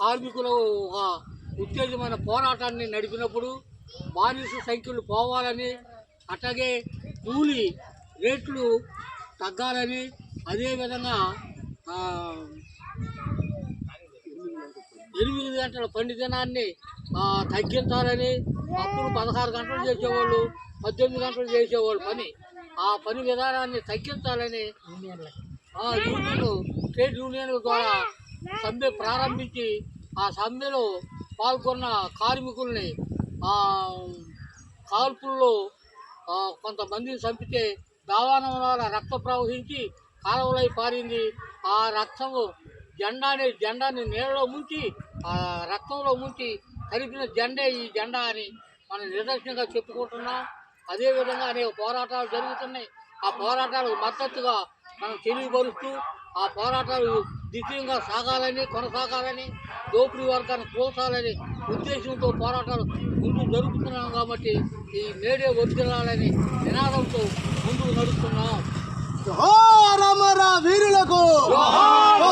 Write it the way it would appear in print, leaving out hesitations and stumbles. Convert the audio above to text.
కార్మికులు ఒక ఉత్తేజమైన పోరాటాన్ని నడిపినప్పుడు బానిస సంఖ్యలు పోవాలని, అట్లాగే కూలి రేట్లు తగ్గాలని, అదేవిధంగా 8 గంటల పని దినాన్ని తగ్గించాలని. అప్పుడు 16 గంటలు చేసేవాళ్ళు, 18 గంటలు చేసేవాళ్ళు పని. ఆ పని విధానాన్ని తగ్గించాలని యూనియన్లు, ట్రేడ్ యూనియన్ల ద్వారా సమ్మె ప్రారంభించి ఆ సమ్మెలో పాల్గొన్న కార్మికుల్ని కాల్పుల్లో కొంతమందిని చంపితే దావానం ద్వారా రక్తం ప్రవహించి కాలువలై పారింది. ఆ రక్తము జెండాని నీళ్ళలో ముంచి, ఆ రక్తంలో ముంచి కలిపిన జెండే ఈ జెండా అని మనం నిదర్శనంగా చెప్పుకుంటున్నాం. అదేవిధంగా అనేక పోరాటాలు జరుగుతున్నాయి. ఆ పోరాటాలకు మద్దతుగా మనం తెలియపరుస్తూ ఆ పోరాటాలు దివ్యంగా కొనసాగాలని, దోపిడీ వర్గాన్ని కూల్చాలని ఉద్దేశంతో పోరాటాలు ముందుకు జరుపుతున్నాం. కాబట్టి ఈ మేడే వర్ధిల్లాలని నినాదంతో ముందుకు నడుస్తున్నాం. జోహార్ అమర వీరులకు, జోహార్